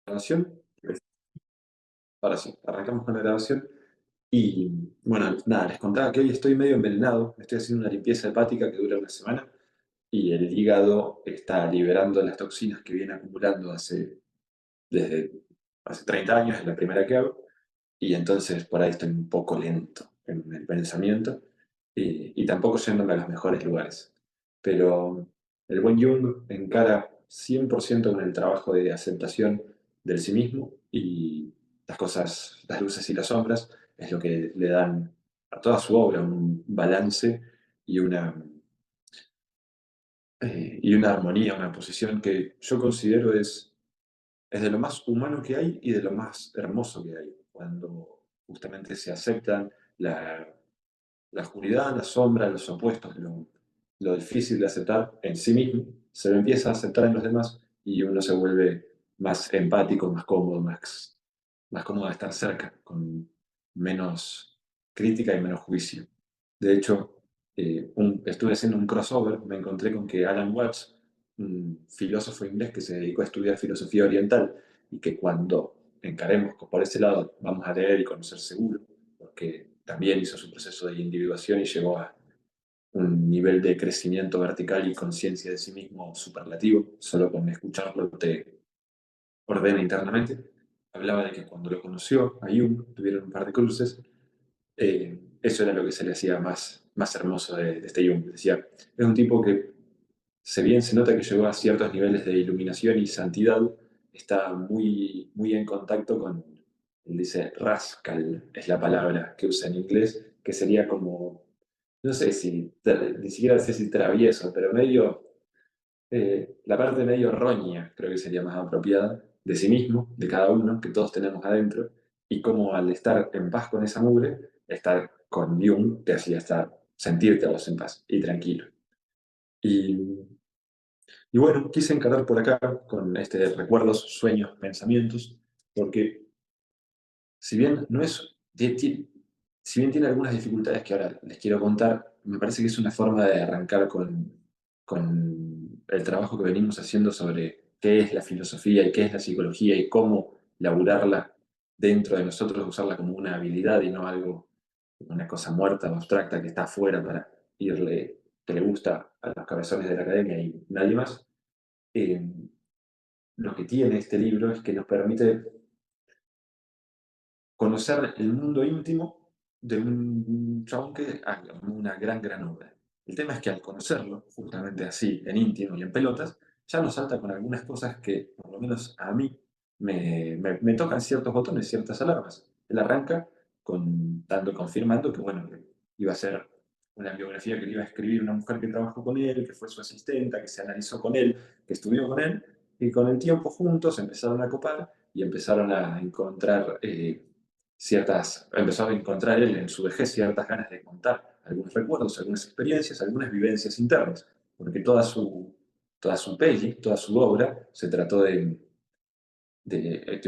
Grabación. Ahora sí, arrancamos con la grabación. Y bueno, nada, les contaba que hoy estoy medio envenenado. Me estoy haciendo una limpieza hepática que dura una semana y el hígado está liberando las toxinas que viene acumulando desde hace 30 años, es la primera que hago. Y entonces por ahí estoy un poco lento en el pensamiento y tampoco yéndome a los mejores lugares. Pero el buen Jung encara 100% con el trabajo de aceptación del sí mismo y las cosas, las luces y las sombras, es lo que le dan a toda su obra un balance y una armonía, una posición que yo considero es de lo más humano que hay y de lo más hermoso que hay, cuando justamente se aceptan la, la oscuridad, la sombra, los opuestos, lo difícil de aceptar en sí mismo, se lo empieza a aceptar en los demás y uno se vuelve más empático, más cómodo, más cómodo de estar cerca, con menos crítica y menos juicio. De hecho, estuve haciendo un crossover, me encontré con que Alan Watts, un filósofo inglés que se dedicó a estudiar filosofía oriental y que cuando encaremos por ese lado vamos a leer y conocer seguro, porque también hizo su proceso de individuación y llegó a un nivel de crecimiento vertical y conciencia de sí mismo superlativo, solo con escucharlo te ordena internamente. Hablaba de que cuando lo conoció a Jung, tuvieron un par de cruces, eso era lo que se le hacía más hermoso de este Jung. Decía, es un tipo que, si bien se nota que llegó a ciertos niveles de iluminación y santidad, está muy en contacto con, él dice, rascal, es la palabra que usa en inglés, que sería como, no sé si, ni siquiera sé si travieso, pero medio, la parte medio roña, creo que sería más apropiada, de sí mismo, de cada uno, que todos tenemos adentro, y como al estar en paz con esa mugre, estar con Jung te hacía sentirte a vos en paz y tranquilo. Y, y bueno, quise encarar por acá con recuerdos, sueños, pensamientos, porque si bien no es, si bien tiene algunas dificultades que ahora les quiero contar, me parece que es una forma de arrancar con el trabajo que venimos haciendo sobre qué es la filosofía y qué es la psicología y cómo laburarla dentro de nosotros, usarla como una habilidad y no algo, una cosa muerta o abstracta que está afuera para irle, que le gusta a los cabezones de la academia y nadie más. Eh, lo que tiene este libro es que nos permite conocer el mundo íntimo de un chabón que haga una gran obra. El tema es que al conocerlo, justamente así, en íntimo y en pelotas, ya nos salta con algunas cosas que, por lo menos a mí, me tocan ciertos botones, ciertas alarmas. Él arranca confirmando que, bueno, que iba a ser una biografía que le iba a escribir una mujer que trabajó con él, que fue su asistenta, que se analizó con él, que estudió con él, y con el tiempo juntos empezaron a copar y empezaron a encontrar empezó a encontrar él en su vejez ciertas ganas de contar algunos recuerdos, algunas experiencias, algunas vivencias internas, porque toda su peli, toda su obra se trató de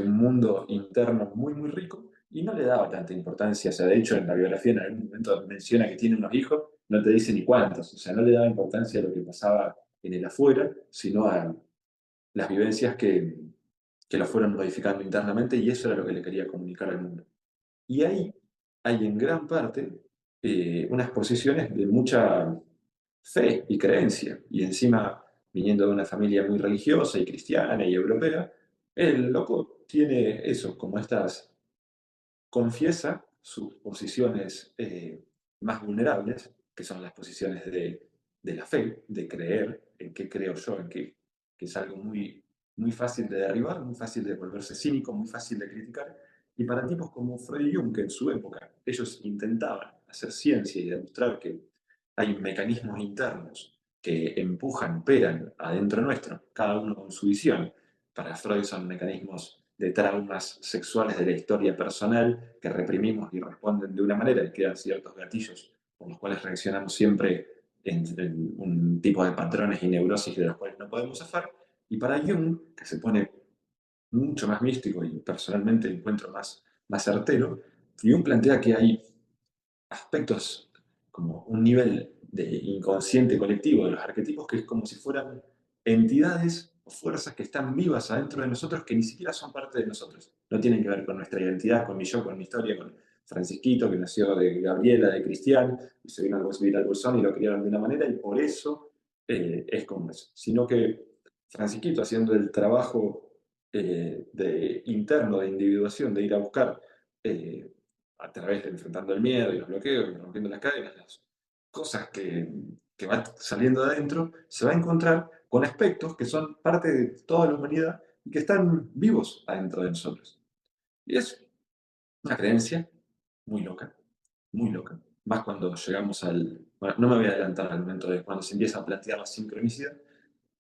un mundo interno muy rico y no le daba tanta importancia. O sea, de hecho, en la biografía en algún momento menciona que tiene unos hijos, no te dice ni cuántos, o sea, no le daba importancia a lo que pasaba en el afuera, sino a las vivencias que lo fueron modificando internamente y eso era lo que le quería comunicar al mundo. Y ahí hay en gran parte unas posiciones de mucha fe y creencia. Y encima, viniendo de una familia muy religiosa y cristiana y europea, el loco tiene eso, como confiesa sus posiciones más vulnerables, que son las posiciones de la fe, de creer en qué creo yo, que es algo muy fácil de derribar, muy fácil de volverse cínico, muy fácil de criticar. Y para tipos como Freud y Jung, que en su época ellos intentaban hacer ciencia y demostrar que hay mecanismos internos que empujan, operan adentro nuestro, cada uno con su visión. Para Freud son mecanismos de traumas sexuales de la historia personal que reprimimos y responden de una manera y quedan ciertos gatillos por los cuales reaccionamos siempre en un tipo de patrones y neurosis de los cuales no podemos zafar. Y para Jung, que se pone mucho más místico y personalmente encuentro más certero, Jung plantea que hay aspectos como un nivel de inconsciente colectivo de los arquetipos que es como si fueran entidades o fuerzas que están vivas adentro de nosotros que ni siquiera son parte de nosotros. No tienen que ver con nuestra identidad, con mi yo, con mi historia, con Francisquito, que nació de Gabriela, de Cristian, y se vino a vivir al Bolsón y lo criaron de una manera, y por eso es como eso. Sino que Francisquito, haciendo el trabajo interno de individuación, de ir a buscar eh, a través de enfrentando el miedo y los bloqueos, y rompiendo las cadenas, las cosas que van saliendo de adentro, se va a encontrar con aspectos que son parte de toda la humanidad y que están vivos adentro de nosotros. Y es una creencia muy loca, muy loca. Más cuando llegamos al... Bueno, no me voy a adelantar al momento de cuando se empieza a plantear la sincronicidad,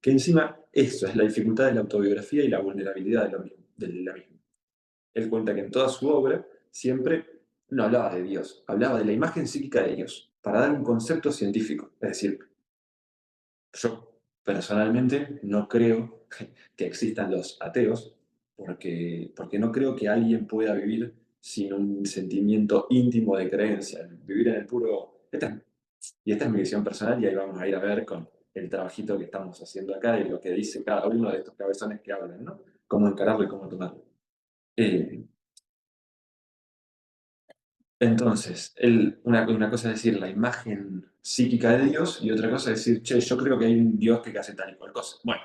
que encima eso es la dificultad de la autobiografía y la vulnerabilidad de la misma. Él cuenta que en toda su obra siempre no hablaba de Dios, hablaba de la imagen psíquica de Dios, para dar un concepto científico. Es decir, yo personalmente no creo que existan los ateos, porque no creo que alguien pueda vivir sin un sentimiento íntimo de creencia, vivir en el puro... Y esta es mi visión personal y ahí vamos a ir a ver con el trabajito que estamos haciendo acá y lo que dice cada uno de estos cabezones que hablan, ¿no? Cómo encararlo y cómo tomarlo. Eh, Entonces, una cosa es decir la imagen psíquica de Dios y otra cosa es decir, che, yo creo que hay un Dios que hace tal y cual cosa. Bueno,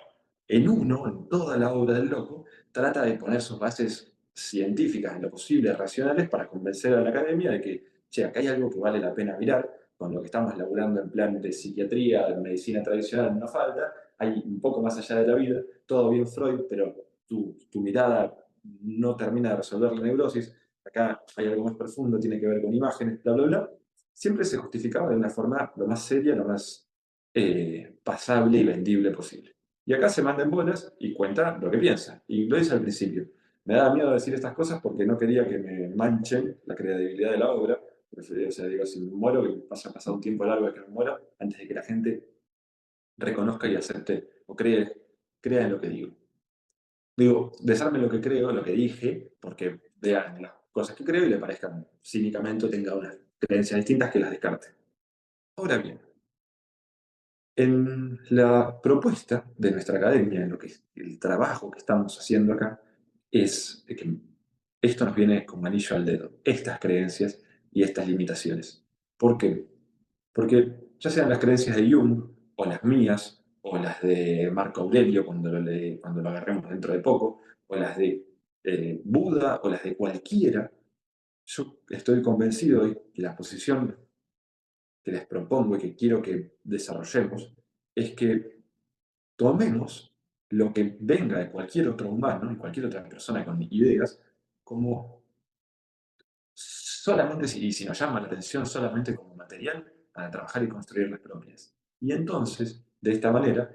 en toda la obra del loco, trata de poner sus bases científicas en lo posible, racionales, para convencer a la academia de que, che, acá hay algo que vale la pena mirar, con lo que estamos laburando en plan de psiquiatría, de medicina tradicional, no falta, hay un poco más allá de la vida, todo bien Freud, pero tu mirada no termina de resolver la neurosis, acá hay algo más profundo, tiene que ver con imágenes, bla, bla, bla, siempre se justificaba de una forma lo más seria, lo más pasable y vendible posible. Y acá se manda en bolas y cuenta lo que piensa. Y lo dice al principio. Me daba miedo decir estas cosas porque no quería que me manchen la credibilidad de la obra. Prefería, o sea, digo, si me muero, y pasa a pasar un tiempo largo de que me muera, antes de que la gente reconozca y acepte o crea en lo que digo. Digo, desarme lo que creo, lo que dije, porque vean las cosas que creo y le parezcan cínicamente o tenga unas creencias distintas que las descarte. Ahora bien, en la propuesta de nuestra academia, en lo que es el trabajo que estamos haciendo acá, es de que esto nos viene como anillo al dedo, estas creencias y estas limitaciones. ¿Por qué? Porque ya sean las creencias de Jung, o las mías, o las de Marco Aurelio cuando lo agarremos dentro de poco, o las de Buda, o las de cualquiera, yo estoy convencido de que la posición que les propongo y que quiero que desarrollemos es que tomemos lo que venga de cualquier otro humano y cualquier otra persona con ideas como solamente si nos llama la atención, solamente como material para trabajar y construir las propias. Y entonces, de esta manera,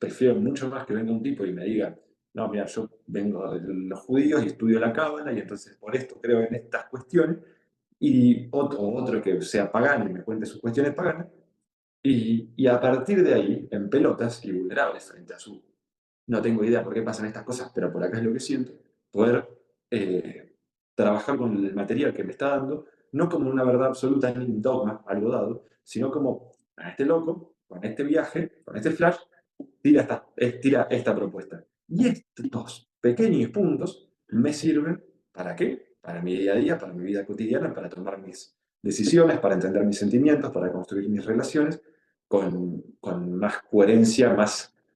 prefiero mucho más que venga un tipo y me diga, no, mira, yo vengo de los judíos y estudio la cábala y entonces por esto creo en estas cuestiones, y otro que sea pagano y me cuente sus cuestiones paganas, y a partir de ahí, en pelotas y vulnerables frente a su, no tengo idea por qué pasan estas cosas, pero por acá es lo que siento, poder eh, trabajar con el material que me está dando, no como una verdad absoluta ni un dogma, algo dado, sino como a este loco, con este viaje, con este flash, tira esta propuesta. Y estos pequeños puntos me sirven ¿para qué? Para mi día a día, para mi vida cotidiana, para tomar mis decisiones, para entender mis sentimientos, para construir mis relaciones con más coherencia,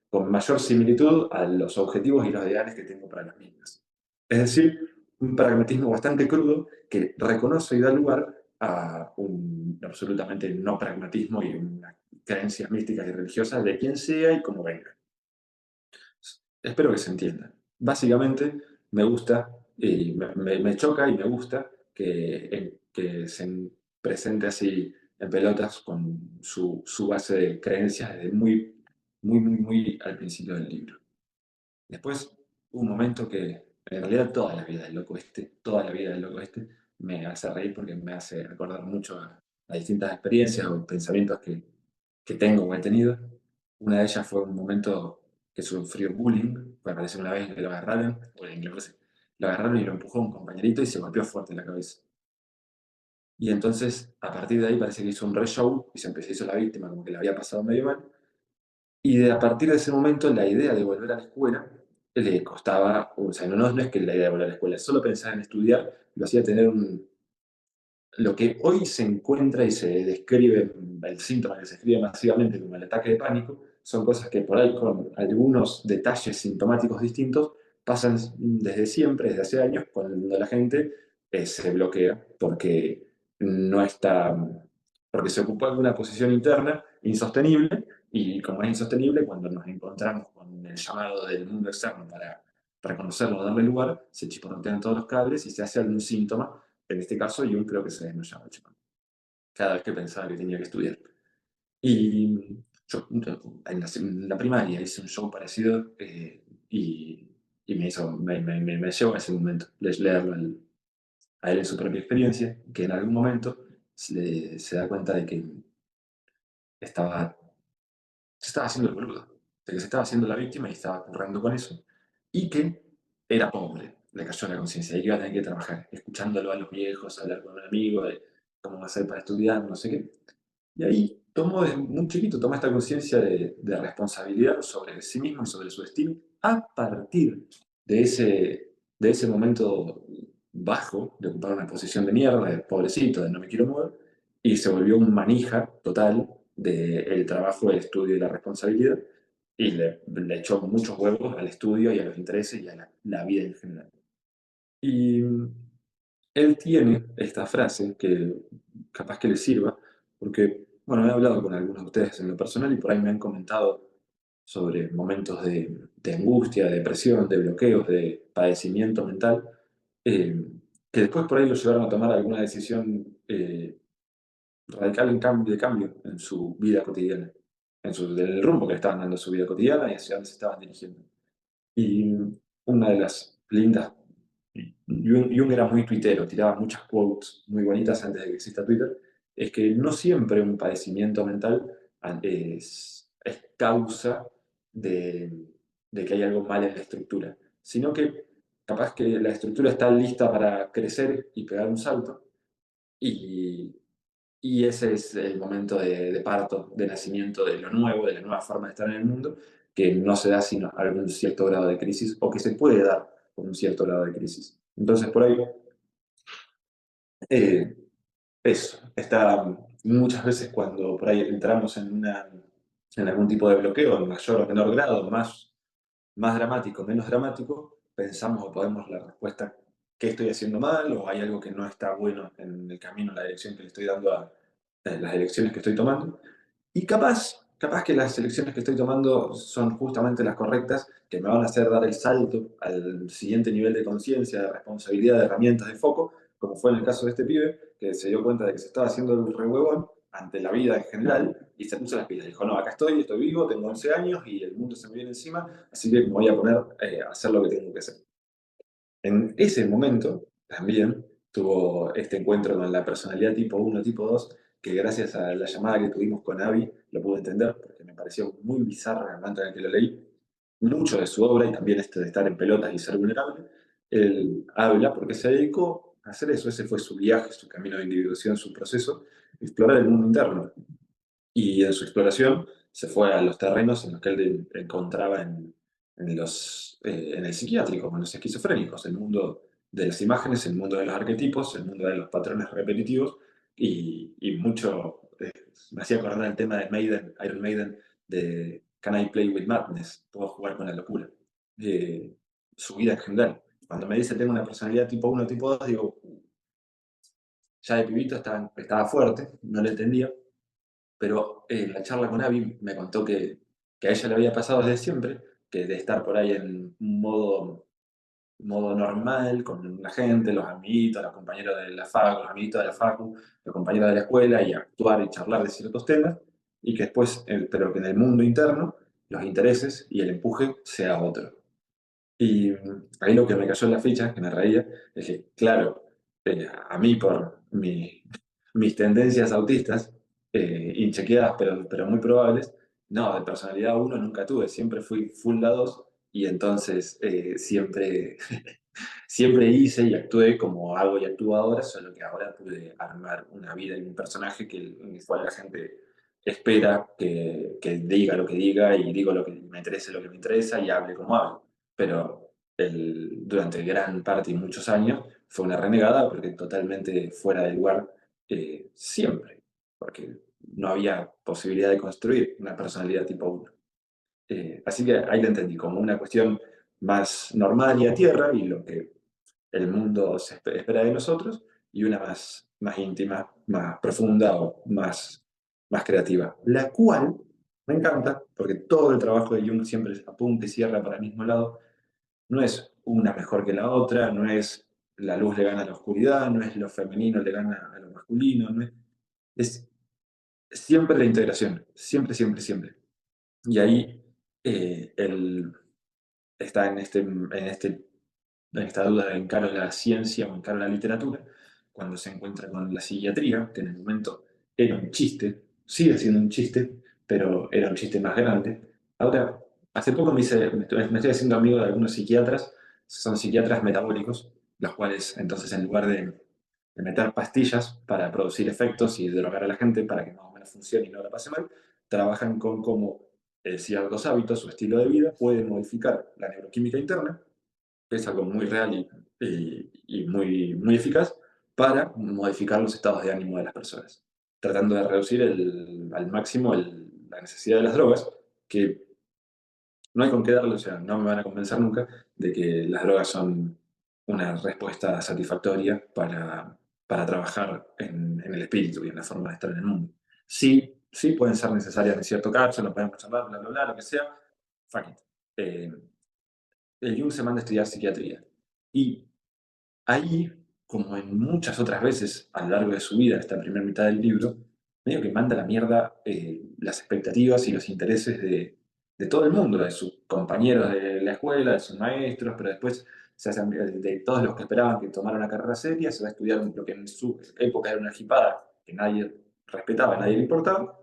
con mayor similitud a los objetivos y los ideales que tengo para las mismas. Es decir, un pragmatismo bastante crudo que reconoce y da lugar a un absolutamente no pragmatismo y unas creencias místicas y religiosas de quien sea y como venga. Espero que se entienda. Básicamente, me gusta, y me choca y me gusta que se presente así en pelotas con su base de creencias desde muy al principio del libro. Después, hubo un momento que, en realidad, toda la vida del loco este, me hace reír porque me hace recordar mucho a distintas experiencias o pensamientos que tengo o he tenido. Una de ellas fue un momento que sufrió bullying, me parece una vez que lo agarraron, bullying, lo agarraron y lo empujó un compañerito y se golpeó fuerte en la cabeza. Y entonces, a partir de ahí, parece que hizo un re-show y se empezó a hizo la víctima, como que le había pasado medio mal. Y a partir de ese momento, la idea de volver a la escuela le costaba, o sea, no es que la idea de volver a la escuela, solo pensar en estudiar lo hacía tener lo que hoy se encuentra y se describe, el síntoma que se escribe masivamente como el ataque de pánico, son cosas que por ahí con algunos detalles sintomáticos distintos pasan desde siempre, desde hace años, cuando la gente se bloquea porque no está, porque se ocupó alguna posición interna insostenible y como es insostenible, cuando nos encontramos con el llamado del mundo externo para reconocerlo, darle lugar, se chipotean todos los cables y se hace algún síntoma. En este caso, yo creo que se desmayaba el chico, cada vez que pensaba que tenía que estudiar. Y yo en la primaria hice un show parecido y me llevó a ese momento, leerlo a él en su propia experiencia, que en algún momento se da cuenta de que estaba se estaba haciendo el boludo, de que se estaba haciendo la víctima y estaba currando con eso, y que era pobre, le cayó la conciencia, y que iba a tener que trabajar, escuchándolo a los viejos, hablar con un amigo de cómo va a hacer para estudiar, no sé qué. Y ahí tomó, desde muy chiquito, toma esta conciencia de responsabilidad sobre sí mismo y sobre su destino a partir de ese momento bajo, de ocupar una posición de mierda, de pobrecito, de no me quiero mover, y se volvió un manija total del trabajo, el estudio y la responsabilidad, y le echó muchos huevos al estudio y a los intereses y a la vida en general. Y él tiene esta frase que capaz que le sirva, porque, bueno, he hablado con algunos de ustedes en lo personal y por ahí me han comentado sobre momentos de angustia, de depresión, de bloqueos, de padecimiento mental, eh, que después por ahí lo llevaron a tomar alguna decisión radical de cambio en su vida cotidiana, en el rumbo que estaban dando su vida cotidiana y hacia dónde se estaban dirigiendo. Y una de las lindas, Jung era muy tuitero, tiraba muchas quotes muy bonitas antes de que exista Twitter, es que no siempre un padecimiento mental es causa de que hay algo mal en la estructura, sino que capaz que la estructura está lista para crecer y pegar un salto, y, y ese es el momento de parto, de nacimiento de lo nuevo, de la nueva forma de estar en el mundo, que no se da sino a algún cierto grado de crisis, o que se puede dar con un cierto grado de crisis. Entonces, por ahí, eh, eso, está muchas veces cuando por ahí entramos en algún tipo de bloqueo, en mayor o menor grado, más dramático, menos dramático, pensamos o podemos la respuesta, ¿qué estoy haciendo mal? ¿O hay algo que no está bueno en el camino, en la dirección que le estoy dando a las elecciones que estoy tomando? Y capaz que las elecciones que estoy tomando son justamente las correctas, que me van a hacer dar el salto al siguiente nivel de conciencia, de responsabilidad, de herramientas, de foco, como fue en el caso de este pibe, que se dio cuenta de que se estaba haciendo el re huevón ante la vida en general y se puso las pilas. Dijo, no, acá estoy vivo, tengo 11 años y el mundo se me viene encima, así que me voy a poner a hacer lo que tengo que hacer. En ese momento también tuvo este encuentro con la personalidad tipo uno tipo 2 que gracias a la llamada que tuvimos con Avi lo pude entender, porque me pareció muy bizarro en el momento en el que lo leí. Mucho de su obra y también esto de estar en pelotas y ser vulnerable, él habla porque se dedicó a hacer eso, ese fue su viaje, su camino de individuación, su proceso, explorar el mundo interno. Y en su exploración se fue a los terrenos en los que él encontraba en el psiquiátrico, en los esquizofrénicos, el mundo de las imágenes, el mundo de los arquetipos, el mundo de los patrones repetitivos, y mucho me hacía acordar el tema de Maiden, Iron Maiden, de Can I Play with Madness? ¿Puedo jugar con la locura? Su vida en general. Cuando me dice tengo una personalidad tipo uno tipo 2 digo, ya de pibito estaba fuerte, no lo entendía, pero en la charla con Abby me contó que a ella le había pasado desde siempre, que de estar por ahí en un modo normal, con la gente, los amiguitos, los compañeros de la facu, los amiguitos de la facu, los compañeros de la escuela, y actuar y charlar de ciertos temas, y que después, pero que en el mundo interno, los intereses y el empuje sea otro. Y ahí lo que me cayó en la ficha, que me reía, es que, claro, a mí por mis tendencias autistas, inchequeadas pero muy probables, no, de personalidad uno nunca tuve, siempre fui full la 2 y entonces siempre hice y actué como hago y actúo ahora, solo que ahora pude armar una vida y un personaje que en el cual la gente espera que diga lo que diga y digo lo que me interese, lo que me interesa y hable como hablo. Pero durante gran parte y muchos años fue una renegada porque totalmente fuera de lugar siempre, porque no había posibilidad de construir una personalidad tipo uno. Así que ahí la entendí como una cuestión más normal y a tierra y lo que el mundo espera de nosotros, y una más íntima, más profunda o más creativa. La cual me encanta, porque todo el trabajo de Jung siempre apunta y cierra para el mismo lado. No es una mejor que la otra, no es la luz le gana a la oscuridad, no es lo femenino le gana a lo masculino, es siempre la integración, siempre, siempre, siempre. Y ahí él está en esta duda de encaro la ciencia o encaro la literatura, cuando se encuentra con la psiquiatría, que en el momento era un chiste, sigue siendo un chiste, pero era un chiste más grande. Ahora, hace poco me estoy haciendo amigo de algunos psiquiatras, son psiquiatras metabólicos, los cuales entonces en lugar de meter pastillas para producir efectos y drogar a la gente para que más o menos funcione y no la pase mal, trabajan con cómo ciertos hábitos o estilo de vida pueden modificar la neuroquímica interna, que es algo muy real y muy, muy eficaz, para modificar los estados de ánimo de las personas, tratando de reducir al máximo la necesidad de las drogas, que no hay con qué darle, o sea, no me van a convencer nunca de que las drogas son una respuesta satisfactoria para trabajar en el espíritu y en la forma de estar en el mundo. Sí, sí pueden ser necesarias en cierto caso, lo podemos charlar, bla, bla, bla, lo que sea, fuck it. Eh, el Jung se manda a estudiar psiquiatría. Y ahí, como en muchas otras veces a lo largo de su vida, esta primera mitad del libro, medio que manda a la mierda las expectativas y los intereses de todo el mundo, de sus compañeros de la escuela, de sus maestros, pero después se hacen de todos los que esperaban que tomara una carrera seria, se va a estudiar lo que en su época era una jipada que nadie respetaba, nadie le importaba,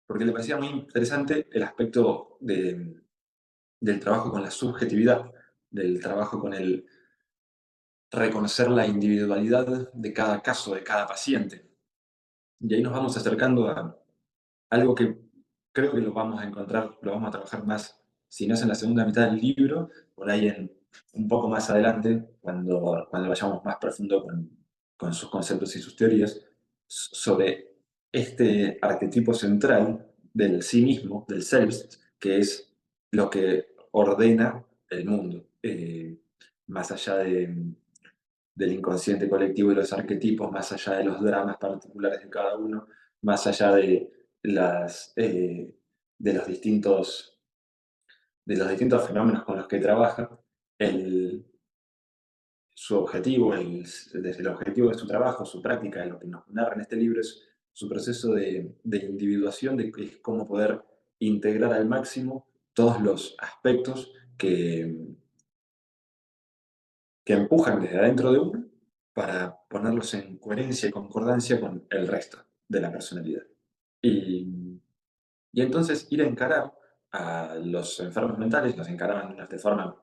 porque le parecía muy interesante el aspecto del trabajo con la subjetividad, del trabajo con el reconocer la individualidad de cada caso, de cada paciente. Y ahí nos vamos acercando a algo que creo que lo vamos a encontrar, lo vamos a trabajar más, si no es en la segunda mitad del libro, por ahí un poco más adelante, cuando vayamos más profundo con sus conceptos y sus teorías, sobre este arquetipo central del sí mismo, del self, que es lo que ordena el mundo, más allá del inconsciente colectivo y los arquetipos, más allá de los dramas particulares de cada uno, más allá las, eh, de, los distintos, de los distintos fenómenos con los que trabaja, el, su objetivo, desde el objetivo de su trabajo, su práctica, lo que nos narra en este libro es su proceso de individuación, de es cómo poder integrar al máximo todos los aspectos que empujan desde adentro de uno para ponerlos en coherencia y concordancia con el resto de la personalidad. Y, y entonces ir a encarar a los enfermos mentales, los encaraban de forma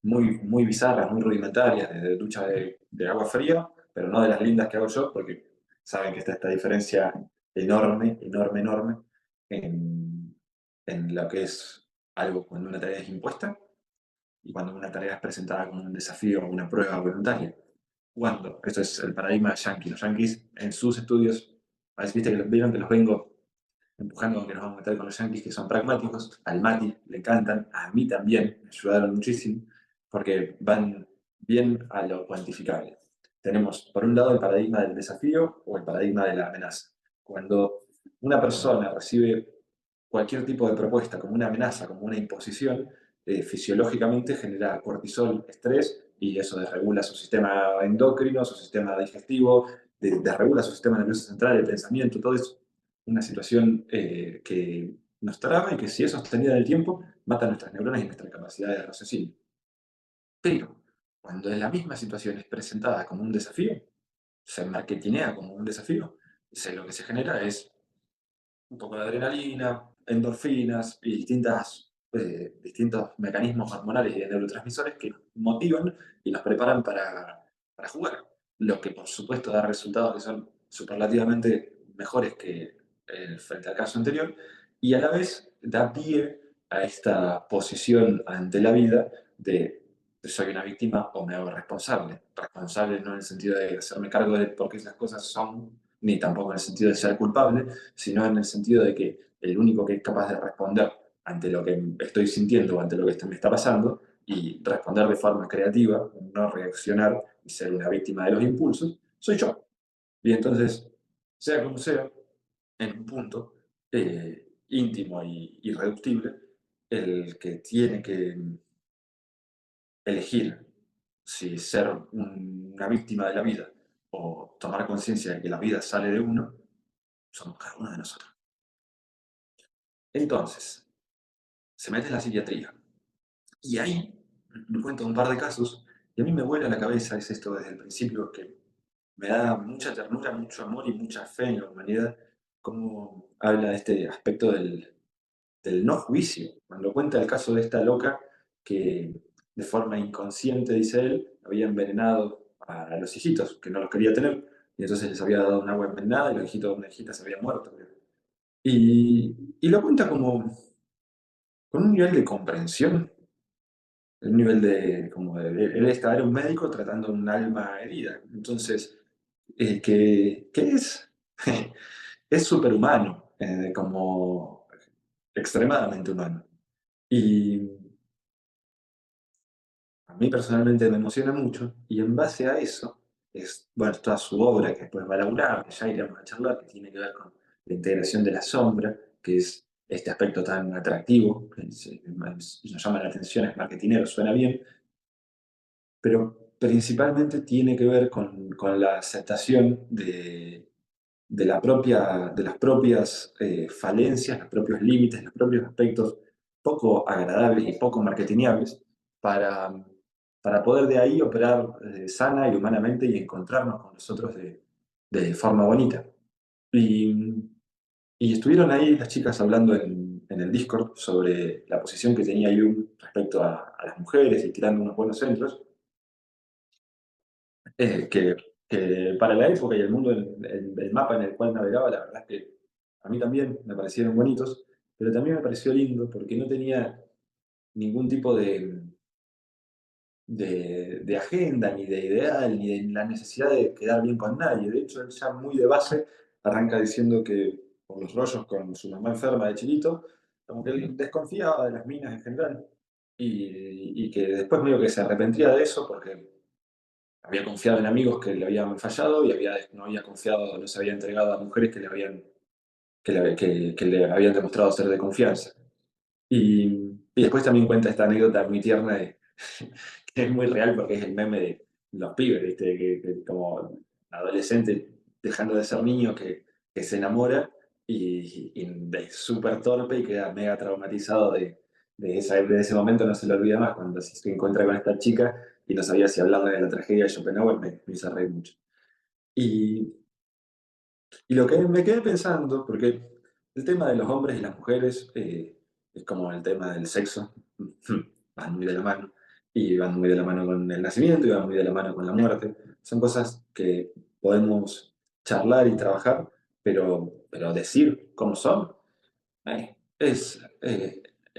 muy, muy bizarras, muy rudimentarias, desde ducha de agua fría, pero no de las lindas que hago yo, porque saben que está esta diferencia enorme, enorme, enorme en lo que es algo cuando una tarea es impuesta y cuando una tarea es presentada como un desafío o una prueba voluntaria. Cuando, esto es el paradigma yankee, los yankees en sus estudios, a veces viste que vieron que los vengo empujando que nos vamos a meter con los yankees que son pragmáticos, al Mati le encantan, a mí también, me ayudaron muchísimo, porque van bien a lo cuantificable. Tenemos, por un lado, el paradigma del desafío o el paradigma de la amenaza. Cuando una persona recibe cualquier tipo de propuesta como una amenaza, como una imposición, fisiológicamente genera cortisol, estrés, y eso desregula su sistema endocrino, su sistema digestivo, desregula su sistema nervioso central, el pensamiento, todo eso. Una situación que nos traba y que si es sostenida en el tiempo, mata nuestras neuronas y nuestra capacidad de raciocinio. Pero cuando la misma situación es presentada como un desafío, se marketinea como un desafío, lo que se genera es un poco de adrenalina, endorfinas y distintos mecanismos hormonales y de neurotransmisores que nos motivan y nos preparan para jugar. Lo que por supuesto da resultados que son superlativamente mejores que frente al caso anterior, y a la vez da pie a esta posición ante la vida de soy una víctima o me hago responsable. Responsable no en el sentido de hacerme cargo de por qué esas cosas son, ni tampoco en el sentido de ser culpable, sino en el sentido de que el único que es capaz de responder ante lo que estoy sintiendo o ante lo que me está pasando y responder de forma creativa, no reaccionar y ser una víctima de los impulsos, soy yo. Y entonces, sea como sea, en un punto íntimo y irreductible, el que tiene que elegir si ser una víctima de la vida o tomar conciencia de que la vida sale de uno, somos cada uno de nosotros. Entonces, se mete en la psiquiatría. Y ahí me cuento un par de casos y a mí me vuela la cabeza, es esto desde el principio que me da mucha ternura, mucho amor y mucha fe en la humanidad, como habla de este aspecto del no juicio. Cuando cuenta el caso de esta loca que de forma inconsciente, dice él, había envenenado a los hijitos, que no los quería tener, y entonces les había dado un agua envenenada y los hijitos de una hijita se habían muerto. Y lo cuenta como con un nivel de comprensión, un nivel de, como él era un médico tratando un alma herida. Entonces, que es, es superhumano, como extremadamente humano. Y a mí personalmente me emociona mucho, y en base a eso, es, bueno, toda su obra que después va a laburar, que ya iremos a charlar, que tiene que ver con la integración de la sombra, que es este aspecto tan atractivo, que nos llama la atención, es marketinero, suena bien, pero principalmente tiene que ver con la aceptación de las propias falencias, los propios límites, los propios aspectos poco agradables y poco marketingiables para, para poder de ahí operar sana y humanamente y encontrarnos con nosotros de forma bonita. Y, y estuvieron ahí las chicas hablando en el Discord sobre la posición que tenía Jung respecto a las mujeres y tirando unos buenos centros que para la época y el mundo, el mapa en el cual navegaba, la verdad es que a mí también me parecieron bonitos, pero también me pareció lindo porque no tenía ningún tipo de agenda, ni de ideal, ni de la necesidad de quedar bien con nadie. De hecho, él ya muy de base arranca diciendo que por los rollos con su mamá enferma de chiquito, como que él desconfiaba de las minas en general y que después medio que se arrepentía de eso porque había confiado en amigos que le habían fallado y no había confiado, no se había entregado a mujeres que le habían demostrado ser de confianza. Y después también cuenta esta anécdota muy tierna que es muy real porque es el meme de los pibes, ¿viste? Que como adolescente dejando de ser niño que se enamora y es súper torpe y queda mega traumatizado de ese momento, no se lo olvida más cuando se encuentra con esta chica y no sabía si hablarle de la tragedia de Schopenhauer, me hizo reír mucho. Y, y lo que me quedé pensando, porque el tema de los hombres y las mujeres es como el tema del sexo, van muy de la mano, y van muy de la mano con el nacimiento, y van muy de la mano con la muerte. Son cosas que podemos charlar y trabajar, pero decir cómo son, es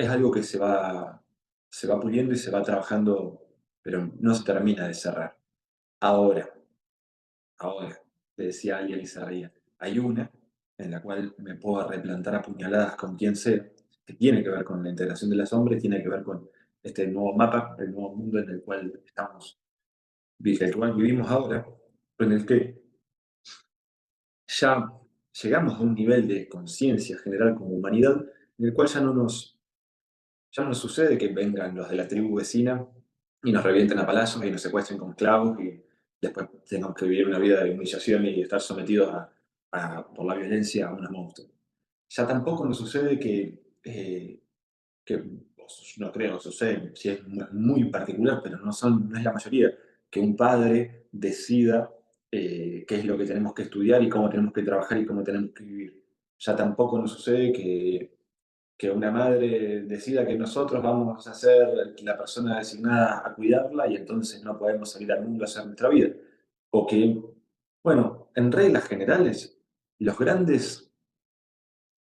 algo que se va puliendo y se va trabajando, pero no se termina de cerrar. Ahora, Ahora, le decía a alguien y se reía, hay una en la cual me puedo replantar a puñaladas con quien sea, que tiene que ver con la integración de las hombres, tiene que ver con este nuevo mapa, el nuevo mundo en el cual el cual vivimos ahora, en el que ya llegamos a un nivel de conciencia general como humanidad, en el cual ya no nos sucede que vengan los de la tribu vecina y nos revienten a palazos y nos secuestren como esclavos y después tengamos que vivir una vida de humillación y estar sometidos por la violencia a unos monstruos. Ya tampoco nos sucede que no creo, sucede, si es muy particular, pero no es la mayoría, que un padre decida qué es lo que tenemos que estudiar y cómo tenemos que trabajar y cómo tenemos que vivir. Ya tampoco nos sucede que una madre decida que nosotros vamos a ser la persona designada a cuidarla y entonces no podemos salir al mundo a hacer nuestra vida. O que, bueno, en reglas generales, los grandes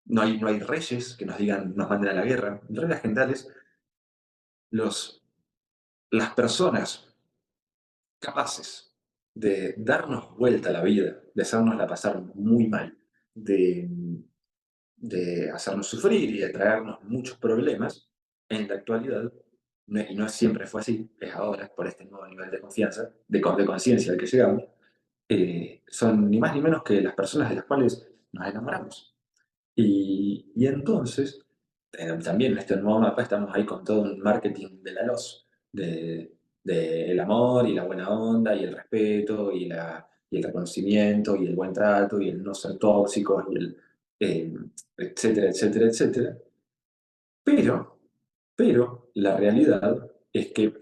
no hay reyes que nos digan, nos manden a la guerra. En reglas generales, los, las personas capaces de darnos vuelta a la vida, de hacernosla pasar muy mal, de, de hacernos sufrir y de traernos muchos problemas, en la actualidad, y no siempre fue así, es ahora, por este nuevo nivel de confianza, de conciencia al que llegamos, son ni más ni menos que las personas de las cuales nos enamoramos. Y entonces, también en este nuevo mapa estamos ahí con todo un marketing de la LOS, de el amor y la buena onda y el respeto y el reconocimiento y el buen trato y el no ser tóxicos y eh, etcétera, etcétera, etcétera. Pero, pero la realidad es que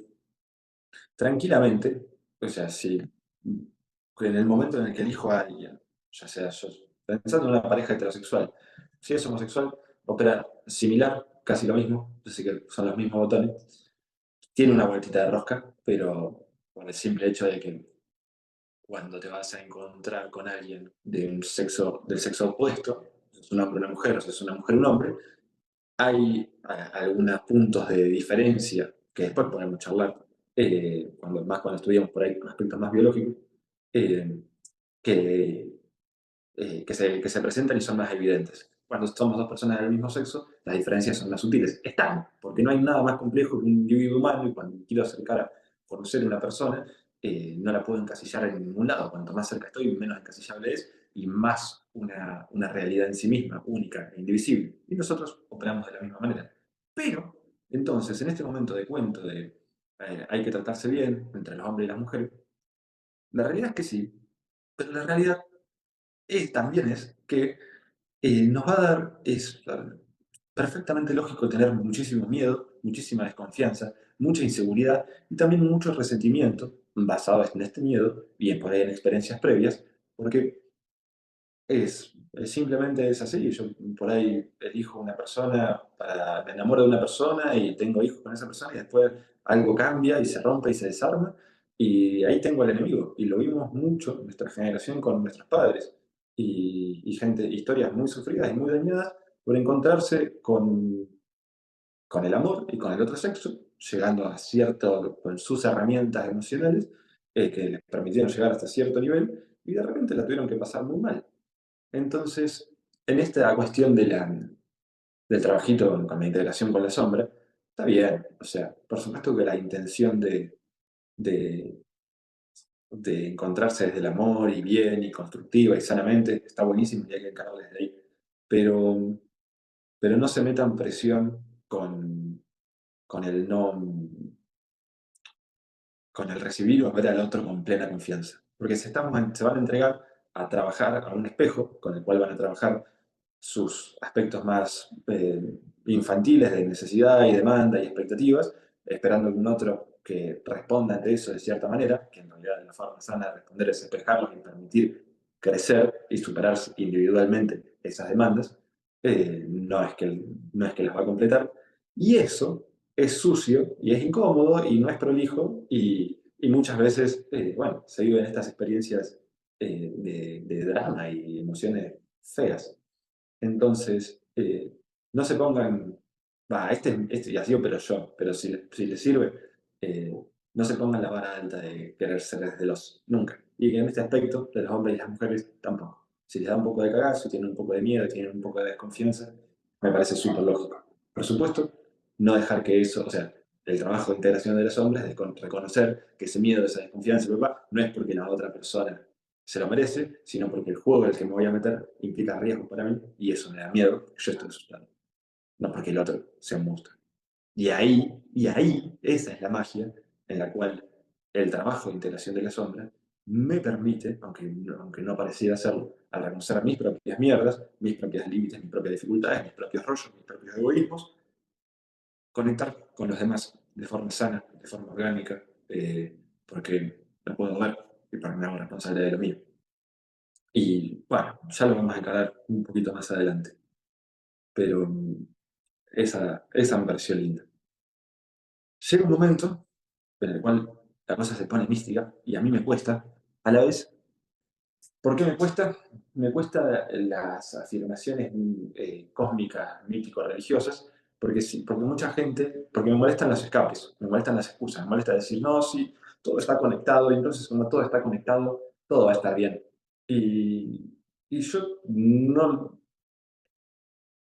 tranquilamente, o sea, si en el momento en el que elijo a alguien, ya sea yo, pensando en una pareja heterosexual, si es homosexual, opera similar, casi lo mismo, así que son los mismos botones. Tiene una vueltita de rosca, pero por el simple hecho de que cuando te vas a encontrar con alguien del sexo opuesto, si es un hombre una mujer, o si es una mujer un hombre, hay algunos puntos de diferencia que después podemos charlar, más cuando estudiamos por ahí aspectos más biológicos, eh, que, que se presentan y son más evidentes. Cuando somos dos personas del mismo sexo, las diferencias son más sutiles. Están, porque no hay nada más complejo que un individuo humano y cuando quiero acercar a conocer a una persona, no la puedo encasillar en ningún lado. Cuanto más cerca estoy, menos encasillable es y más una realidad en sí misma, única e indivisible. Y nosotros operamos de la misma manera. Pero, entonces, en este momento de cuento de hay que tratarse bien entre los hombres y las mujeres, la realidad es que sí, pero la realidad también es que nos va a dar, es perfectamente lógico tener muchísimo miedo, muchísima desconfianza, mucha inseguridad y también mucho resentimiento basado en este miedo y por ahí en experiencias previas, porque simplemente es así. Yo por ahí elijo una persona, me enamoro de una persona y tengo hijos con esa persona y después algo cambia y se rompe y se desarma y ahí tengo al enemigo. Y lo vimos mucho en nuestra generación con nuestros padres y gente, historias muy sufridas y muy dañadas por encontrarse con el amor y con el otro sexo, llegando a cierto, con sus herramientas emocionales que les permitieron llegar hasta cierto nivel y de repente la tuvieron que pasar muy mal. Entonces, en esta cuestión del trabajito con la integración con la sombra, está bien. O sea, por supuesto que la intención de, de encontrarse desde el amor y bien y constructiva y sanamente está buenísimo y hay que encararlo desde ahí. Pero, pero no se metan presión con el no, con el recibir o ver al otro con plena confianza. Porque se van a entregar a trabajar a un espejo con el cual van a trabajar sus aspectos más infantiles de necesidad y demanda y expectativas, esperando que un otro que responda ante eso de cierta manera, que en realidad de la forma sana de responder es despejarlos y permitir crecer y superarse individualmente esas demandas, no es que las va a completar. Y eso es sucio y es incómodo y no es prolijo y muchas veces, bueno, se viven estas experiencias de drama y emociones feas. Entonces, no se pongan, va, este ya sido, pero yo, pero si les sirve, eh, no se pongan la vara alta de querer ser desde los nunca. Y en este aspecto, de los hombres y las mujeres, tampoco. Si les da un poco de cagazo, tienen un poco de miedo, tienen un poco de desconfianza, me parece súper lógico. Por supuesto, no dejar que eso, o sea, el trabajo de integración de los hombres es reconocer que ese miedo, esa desconfianza, papá, no es porque la otra persona se lo merece, sino porque el juego en el que me voy a meter implica riesgo para mí y eso me da miedo, yo estoy asustado, no porque el otro sea un monstruo. Y ahí, esa es la magia en la cual el trabajo de integración de la sombra me permite, aunque no pareciera hacerlo, a reconocer mis propias mierdas, mis propios límites, mis propias dificultades, mis propios rollos, mis propios egoísmos, conectar con los demás de forma sana, de forma orgánica, porque lo puedo ver y para mí me hago responsable de lo mío. Y bueno, ya lo vamos a encarar un poquito más adelante, pero esa me pareció linda. Llega un momento en el cual la cosa se pone mística y a mí me cuesta, a la vez ¿Por qué me cuesta? Me cuesta las afirmaciones cósmicas, mítico-religiosas, porque, sí, porque mucha gente, porque me molestan los escapes, me molestan las excusas, me molesta decir, no, sí, todo está conectado, y entonces como todo está conectado, todo va a estar bien. Y, y yo no,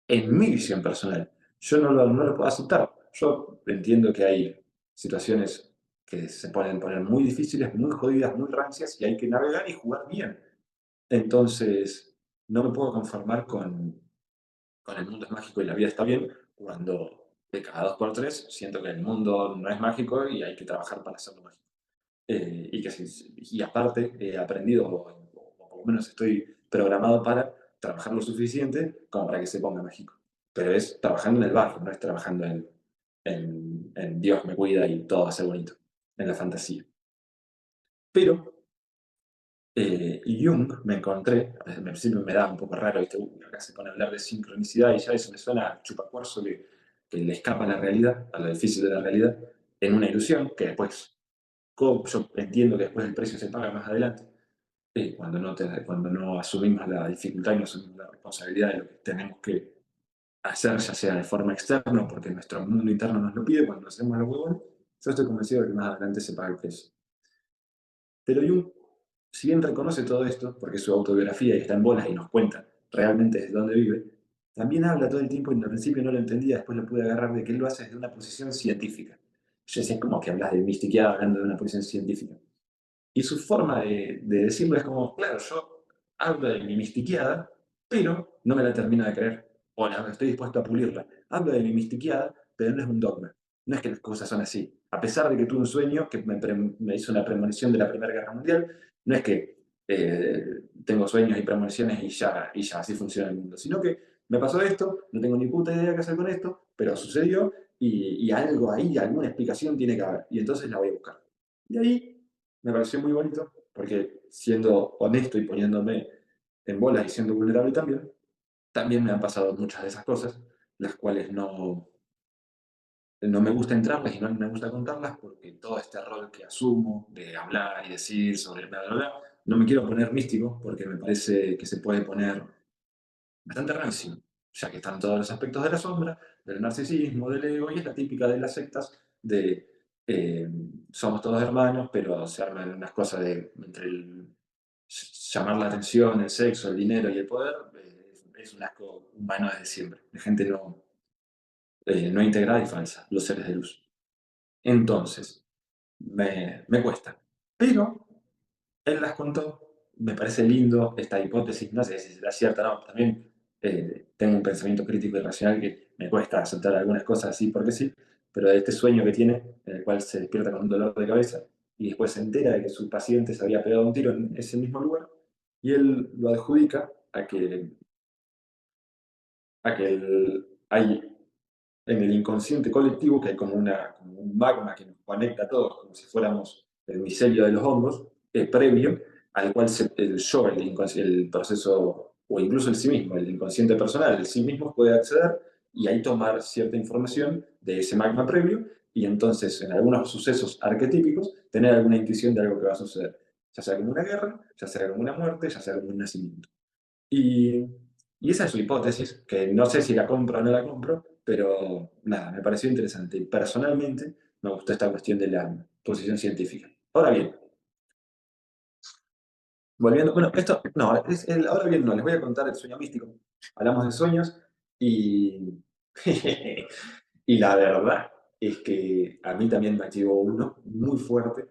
en mi visión personal, yo no lo puedo aceptar. Yo entiendo que hay situaciones que se pueden poner muy difíciles, muy jodidas, muy rancias, y hay que navegar y jugar bien. Entonces, no me puedo conformar con el mundo es mágico y la vida está bien, cuando de cada dos por tres siento que el mundo no es mágico y hay que trabajar para hacerlo mágico. Y aparte he aprendido, o por lo menos estoy programado para trabajar lo suficiente como para que se ponga mágico. Pero es trabajando en el barro, no es trabajando en Dios me cuida y todo va a ser bonito, en la fantasía. Pero Jung me encontré, al principio me daba un poco raro, ¿viste? Acá se pone a hablar de sincronicidad y ya eso me suena a chupacuarzo que le escapa a la realidad, a lo difícil de la realidad, en una ilusión que después, yo entiendo que después el precio se paga más adelante, cuando no asumimos la dificultad y no asumimos la responsabilidad de lo que tenemos que hacer, ya sea de forma externa, porque nuestro mundo interno nos lo pide, cuando hacemos los huevos, yo estoy convencido de que más adelante se paga el precio. Pero Jung, si bien reconoce todo esto, porque es su autobiografía y está en bolas y nos cuenta realmente desde dónde vive, también habla todo el tiempo, y al principio no lo entendía, después lo pude agarrar, de que él lo hace desde una posición científica. Yo decía, ¿cómo que hablas de mistiqueada hablando de una posición científica? Y su forma de decirlo es como, claro, yo hablo de mi mistiqueada, pero no me la termino de creer. O estoy dispuesto a pulirla. Hablo de mi mistiqueada, pero no es un dogma. No es que las cosas son así. A pesar de que tuve un sueño que me hizo una premonición de la Primera Guerra Mundial, no es que tengo sueños y premoniciones y ya, así funciona el mundo. Sino que me pasó esto, no tengo ni puta idea qué hacer con esto, pero sucedió y algo ahí, alguna explicación tiene que haber. Y entonces la voy a buscar. Y ahí me pareció muy bonito, porque siendo honesto y poniéndome en bolas y siendo vulnerable también, también me han pasado muchas de esas cosas, las cuales no me gusta entrarlas y no me gusta contarlas, porque todo este rol que asumo de hablar y decir sobre bla, bla, bla, no me quiero poner místico, porque me parece que se puede poner bastante rancio, ya que están todos los aspectos de la sombra, del narcisismo, del ego, y es la típica de las sectas de eh, somos todos hermanos, pero se arman unas cosas entre llamar la atención, el sexo, el dinero y el poder, es un asco humano desde siempre, de gente no integrada y falsa, los seres de luz. Entonces, me cuesta. Pero él las contó, me parece lindo esta hipótesis, no sé si será cierta o no, también tengo un pensamiento crítico y racional que me cuesta aceptar algunas cosas así porque sí, pero de este sueño que tiene, en el cual se despierta con un dolor de cabeza y después se entera de que su paciente se había pegado un tiro en ese mismo lugar, y él lo adjudica a que hay en el inconsciente colectivo, que hay como un magma que nos conecta a todos, como si fuéramos el micelio de los hongos, previo al cual el yo, el proceso, o incluso el sí mismo, el inconsciente personal, el sí mismo puede acceder y ahí tomar cierta información de ese magma previo, y entonces en algunos sucesos arquetípicos tener alguna intuición de algo que va a suceder, ya sea como una guerra, ya sea como una muerte, ya sea como un nacimiento. Y, y esa es su hipótesis, que no sé si la compro o no la compro, pero nada, me pareció interesante. Y personalmente me gustó esta cuestión de la posición científica. Ahora bien, volviendo, bueno, esto, no, ahora bien no, les voy a contar el sueño místico. Hablamos de sueños y, y la verdad es que a mí también me activó uno muy fuerte,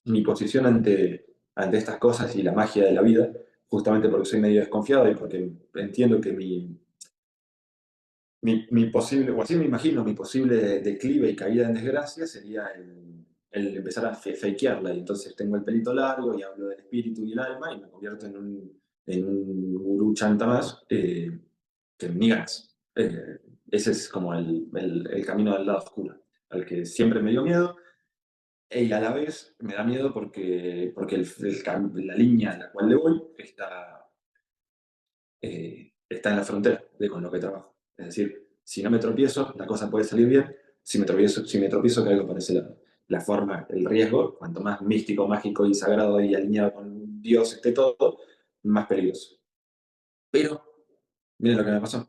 mi posición ante estas cosas y la magia de la vida, justamente porque soy medio desconfiado y porque entiendo que mi posible, o así me imagino, mi posible declive y caída en desgracia sería el empezar a fakearla. Y entonces tengo el pelito largo y hablo del espíritu y el alma y me convierto en un gurú chanta más, que ni ganas. Ese es como el camino del lado oscuro, al que siempre me dio miedo, y a la vez me da miedo porque la línea en la cual le voy está en la frontera de con lo que trabajo. Es decir, si no me tropiezo, la cosa puede salir bien. Si me tropiezo, caigo por ese lado. La forma, el riesgo, cuanto más místico, mágico y sagrado y alineado con Dios esté todo, más peligroso. Pero, miren lo que me pasó.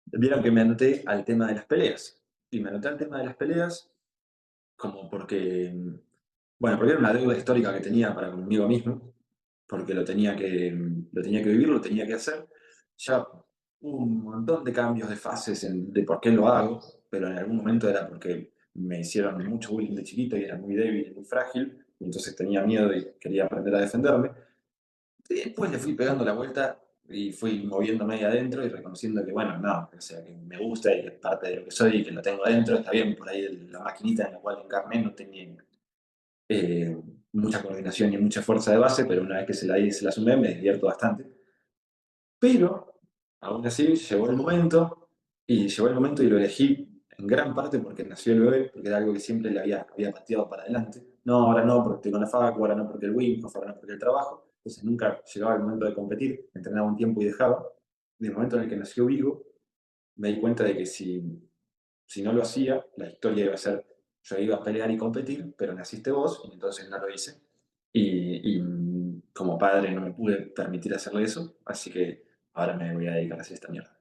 Vieron que me anoté al tema de las peleas. Y me anoté al tema de las peleas como porque, bueno, porque era una deuda histórica que tenía para conmigo mismo, porque lo tenía que vivir, lo tenía que hacer. Ya hubo un montón de cambios de fases de por qué lo hago, pero en algún momento era porque me hicieron mucho bullying de chiquito y era muy débil y muy frágil, y entonces tenía miedo y quería aprender a defenderme. Y después le fui pegando la vuelta y fui moviéndome ahí adentro y reconociendo que, bueno, no, o sea, que me gusta y que es parte de lo que soy y que lo tengo adentro. Está bien, por ahí la maquinita en la cual encarné no tenía eh, mucha coordinación y mucha fuerza de base, pero una vez que se la di y se la sumé, me divierto bastante. Pero, aún así, llegó el momento y lo elegí en gran parte porque nació el bebé, porque era algo que siempre le había pateado para adelante. No, ahora no, porque estoy con la facu, ahora no porque el Windows, ahora no porque el trabajo. Entonces nunca llegaba el momento de competir, entrenaba un tiempo y dejaba. En el momento en el que nació Vigo, me di cuenta de que si no lo hacía, la historia iba a ser, yo iba a pelear y competir, pero naciste vos, y entonces no lo hice. Y como padre no me pude permitir hacerle eso, así que ahora me voy a dedicar a hacer esta mierda.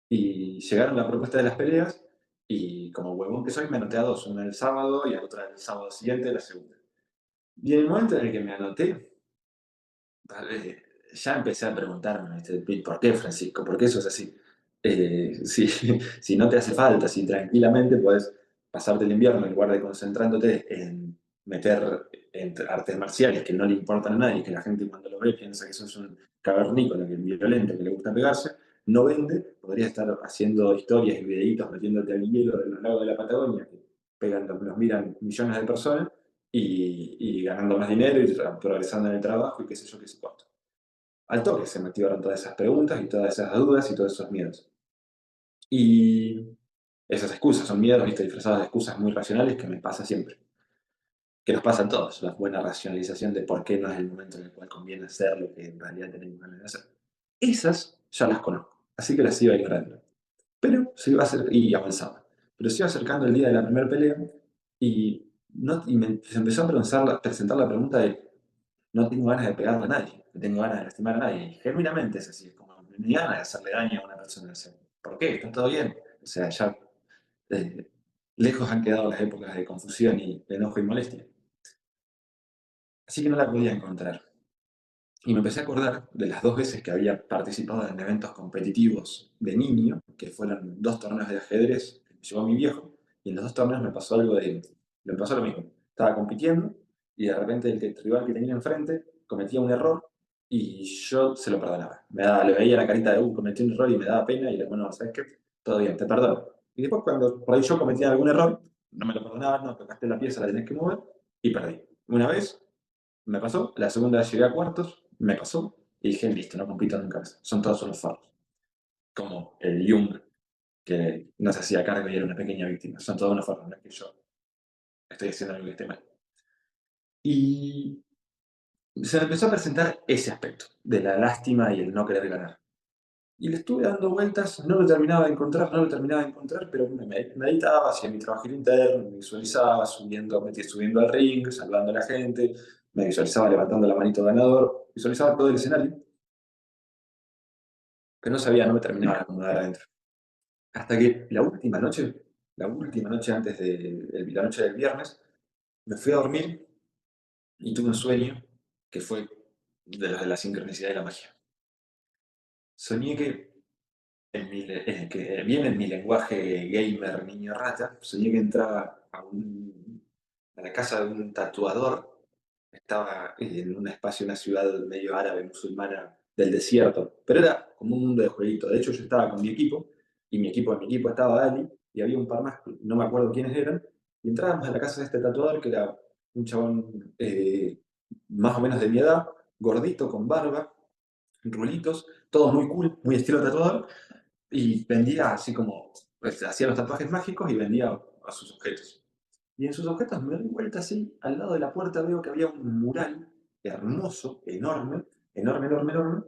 Y llegaron la propuesta de las peleas, y como huevón que soy, me anoté a dos, una el sábado y la otra el sábado siguiente, la segunda. Y en el momento en el que me anoté, ya empecé a preguntarme, ¿viste? ¿Por qué, Francisco? ¿Por qué eso es así? Si, si no te hace falta, si tranquilamente puedes pasarte el invierno en lugar de concentrándote en meter en artes marciales que no le importan a nadie, que la gente cuando lo ve piensa que sos un cavernícola, que es violento, que le gusta pegarse, no vende, podría estar haciendo historias y videitos metiéndote al hielo de los lagos de la Patagonia, que pegan, los miran millones de personas, y ganando más dinero y progresando en el trabajo y qué sé yo, qué sé cuánto. Al toque se me activaron todas esas preguntas y todas esas dudas y todos esos miedos. Y esas excusas son miedos, ¿viste? Disfrazados de excusas muy racionales que me pasa siempre. Que nos pasa a todos, la buena racionalización de por qué no es el momento en el cual conviene hacer lo que en realidad tenemos ganas de hacer. Esas ya las conozco, así que las iba ignorando. Pero se iba a hacer, y avanzaba. Pero se iba acercando el día de la primera pelea y, no, se empezó a presentar la pregunta de no tengo ganas de pegarle a nadie, no tengo ganas de lastimar a nadie. Y genuinamente es así, es como ni ganas de hacerle daño a una persona. O sea, ¿por qué? Está todo bien. O sea, ya eh, lejos han quedado las épocas de confusión y de enojo y molestia. Así que no la podía encontrar. Y me empecé a acordar de las dos veces que había participado en eventos competitivos de niño, que fueron dos torneos de ajedrez que me llevó mi viejo, y en los dos torneos me pasó lo mismo. Estaba compitiendo y de repente el rival que tenía enfrente cometía un error y yo se lo perdonaba. Le veía la carita de, cometí un error y me daba pena y le digo, bueno, ¿sabes qué? Todo bien, te perdono. Y después cuando por ahí yo cometía algún error, no me lo perdonaba, no, tocaste la pieza, la tenés que mover y perdí. Una vez me pasó, la segunda vez llegué a cuartos, me pasó, y dije, listo, no compito nunca más. Son todos unos fardos. Como el Jung, que no se hacía cargo y era una pequeña víctima. Son todos unos fardos, no es que yo estoy haciendo algo que esté mal. Y se me empezó a presentar ese aspecto, de la lástima y el no querer ganar. Y le estuve dando vueltas, no lo terminaba de encontrar, no lo terminaba de encontrar, pero me meditaba, hacía mi trabajo interno, me visualizaba subiendo al ring, saludando a la gente, me visualizaba levantando la manito ganador, visualizaba todo el escenario, pero no sabía, no me terminaba de acomodar adentro. Hasta que la última noche antes de la noche del viernes, me fui a dormir y tuve un sueño que fue de los de la sincronicidad y la magia. Soñé que bien en mi lenguaje gamer niño rata, soñé que entraba a la casa de un tatuador. Estaba en un espacio, una ciudad medio árabe, musulmana del desierto, pero era como un mundo de jueguito. De hecho, yo estaba con mi equipo, y en mi equipo estaba Ali, y había un par más, no me acuerdo quiénes eran, y entrábamos a la casa de este tatuador, que era un chabón más o menos de mi edad, gordito, con barba, rulitos, todo muy cool, muy estilo tatuador, y vendía así como, pues, hacía los tatuajes mágicos y vendía a sus objetos. Y en sus objetos me doy vuelta así, al lado de la puerta veo que había un mural hermoso, enorme, enorme, enorme, enorme,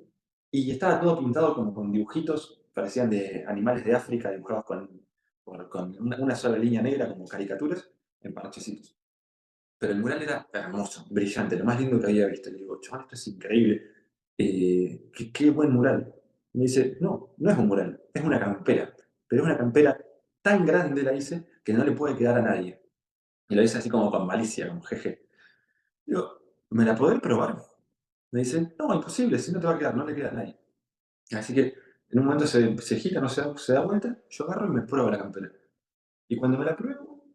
y estaba todo pintado como con dibujitos, parecían de animales de África, dibujados con una sola línea negra, como caricaturas, en parchecitos. pero el mural era hermoso, brillante, lo más lindo que había visto. Le digo, chaval, esto es increíble. Qué buen mural. Y me dice, no, no es un mural, es una campera. Pero es una campera tan grande, la hice, que no le puede quedar a nadie. Y lo hice así como con malicia, como jeje. Digo, ¿me la podés probar? Me dice, no, imposible, si no te va a quedar, no le queda a nadie. Así que en un momento se gira, no se da vuelta, yo agarro y me pruebo la campera. Y cuando me la pruebo,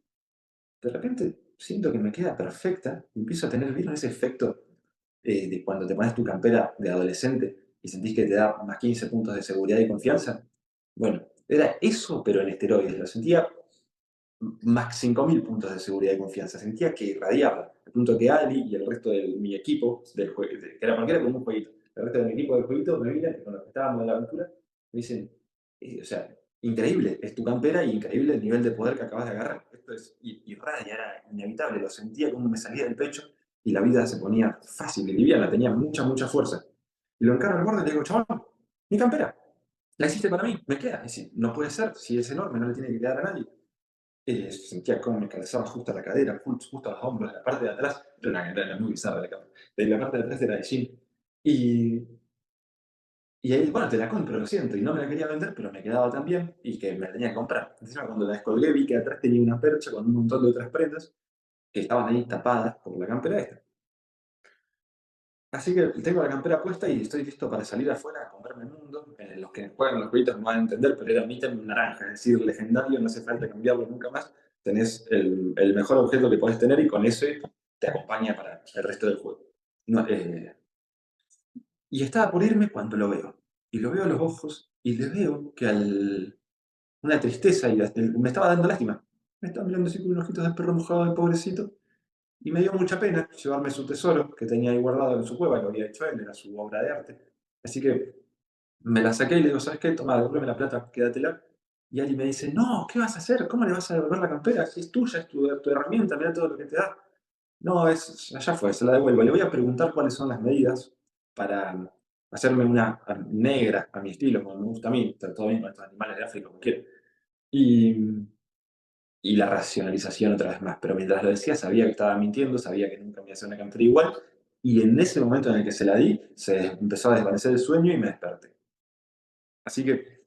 de repente siento que me queda perfecta y empiezo a tener, ¿vieron ese efecto de cuando te pones tu campera de adolescente y sentís que te da más 15 puntos de seguridad y confianza? Bueno, era eso, pero en esteroides. Lo sentía más 5.000 puntos de seguridad y confianza. Sentía que irradiaba, al punto que Ali y el resto de mi equipo, que era porque era como un jueguito, el resto de mi equipo del jueguito me miran, con los que estábamos en la aventura, me dicen, o sea, increíble, es tu campera y increíble el nivel de poder que acabas de agarrar. Esto es irradia, era inevitable, lo sentía como me salía del pecho y la vida se ponía fácil y liviana, tenía mucha, mucha fuerza. Y lo encargo al borde y le digo, chaval, mi campera, la hiciste para mí, me queda. Y si, no puede ser, si es enorme, no le tiene que quedar a nadie. Sentía cómo me calzaba justo a la cadera, justo a los hombros, la parte de atrás, era muy bizarra la cama, de la parte de atrás era de jean. Y, y ahí, bueno, te la compro, lo siento, y no me la quería vender, pero me quedaba tan bien y que me la tenía que comprar. Encima cuando la descolgué vi que atrás tenía una percha con un montón de otras prendas que estaban ahí tapadas por la campera esta. Así que tengo la campera puesta y estoy listo para salir afuera a comerme el mundo. Los que juegan los jueguitos no van a entender, pero era un ítem naranja, es decir, legendario, no hace falta cambiarlo nunca más. Tenés el mejor objeto que podés tener y con ese te acompaña para el resto del juego. No, y estaba por irme cuando lo veo. Y lo veo a los ojos y le veo que una tristeza y me estaba dando lástima. Me estaba mirando así con unos ojitos de perro mojado, de pobrecito. Y me dio mucha pena llevarme su tesoro que tenía ahí guardado en su cueva, lo había hecho él, era su obra de arte. Así que me la saqué y le digo, ¿sabes qué? Toma, devuélveme la plata, quédatela. Y Ali me dice, no, ¿qué vas a hacer? ¿Cómo le vas a devolver la campera? Si es tuya, es tu herramienta, mira todo lo que te da. No, ya fue, se la devuelvo. Le voy a preguntar cuáles son las medidas para hacerme una negra a mi estilo, como me gusta a mí, está todo bien con estos animales de África, como quiera. Y, y la racionalización otra vez más. Pero mientras lo decía, sabía que estaba mintiendo, sabía que nunca me iba a hacer una campera igual. Y en ese momento en el que se la di, se empezó a desvanecer el sueño y me desperté. Así que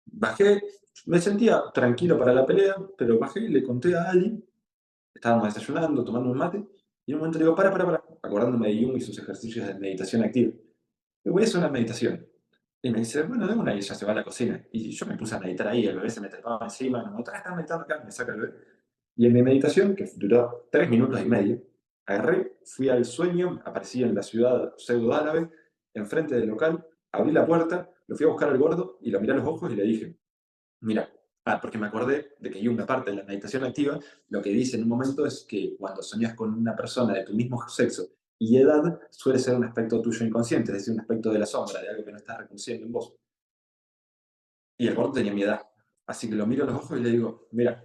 bajé, me sentía tranquilo para la pelea, pero bajé y le conté a Ali, estábamos desayunando, tomando un mate, y en un momento le digo, para, acordándome de Jung y sus ejercicios de meditación activa. Le voy a hacer una meditación. Y me dice, bueno, de una, y ella se va a la cocina. Y yo me puse a meditar ahí, el bebé se me trepaba encima, no, otra vez estás meditando acá, me saca el bebé. Y en mi meditación, que duró 3 minutos y medio, agarré, fui al sueño, aparecí en la ciudad pseudo-árabe, enfrente del local, abrí la puerta, lo fui a buscar al gordo y lo miré a los ojos y le dije, mira, porque me acordé de que Jung, aparte de la meditación activa, lo que dice en un momento es que cuando soñas con una persona de tu mismo sexo y edad, suele ser un aspecto tuyo inconsciente, es decir, un aspecto de la sombra, de algo que no estás reconociendo en vos. Y el gordo tenía mi edad. Así que lo miro a los ojos y le digo, mira,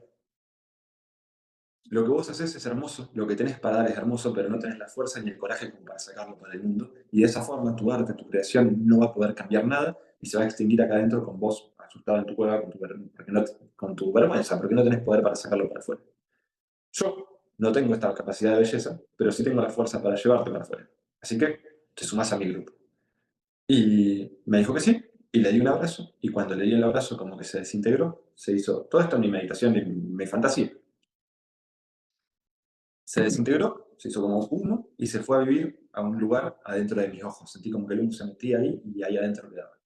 lo que vos haces es hermoso, lo que tenés para dar es hermoso, pero no tenés la fuerza ni el coraje como para sacarlo para el mundo. Y de esa forma tu arte, tu creación no va a poder cambiar nada y se va a extinguir acá adentro con vos asustado en tu cueva con tu vergüenza, porque no tenés poder para sacarlo para afuera. Yo no tengo esta capacidad de belleza, pero sí tengo la fuerza para llevarte para afuera. Así que te sumás a mi grupo. Y me dijo que sí, y le di un abrazo, y cuando le di el abrazo como que se desintegró, se hizo todo esto en mi meditación, en mi fantasía. Se desintegró, se hizo como humo y se fue a vivir a un lugar adentro de mis ojos. Sentí como que el humo se metía ahí y ahí adentro quedaba.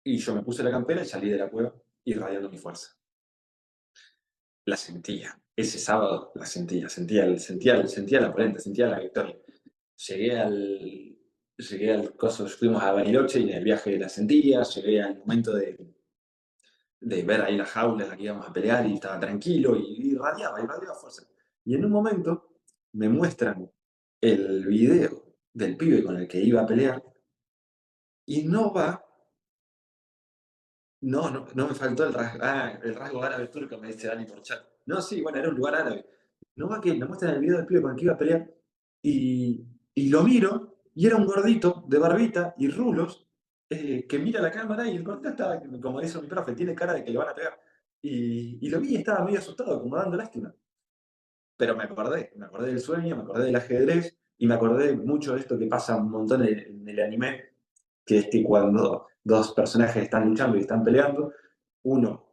Y yo me puse la campera y salí de la cueva irradiando mi fuerza. La sentía. Ese sábado la sentía. Sentía la polenta, sentía la victoria. Llegué al, llegué al coso, fuimos a Bariloche y en el viaje la sentía. Llegué al momento de ver ahí la jaula en la que íbamos a pelear y estaba tranquilo y irradiaba fuerza. Y en un momento me muestran el video del pibe con el que iba a pelear y no va, no me faltó el rasgo árabe turco, me dice Dani por chat. No, sí, bueno, era un lugar árabe. No va que me muestran el video del pibe con el que iba a pelear y, y lo miro y era un gordito de barbita y rulos que mira la cámara y el gordito estaba, como dice mi profe, tiene cara de que le van a pegar. Y lo vi y estaba medio asustado, como dando lástima. pero me acordé del sueño, me acordé del ajedrez y me acordé mucho de esto que pasa un montón en el anime, que es que cuando dos personajes están luchando y están peleando, uno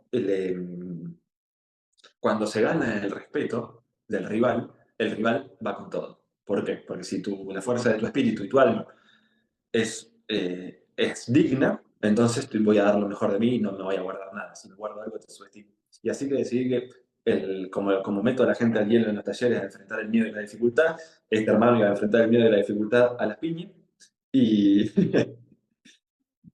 cuando se gana el respeto del rival, el rival va con todo. ¿Por qué? Porque si la fuerza de tu espíritu y tu alma es digna, entonces voy a dar lo mejor de mí y no me voy a guardar nada. Si me guardo algo, te subestimo. Y así que decidí que, como meto a la gente al hielo en los talleres a enfrentar el miedo y la dificultad, este hermano iba a enfrentar el miedo y la dificultad a las piñas. Y,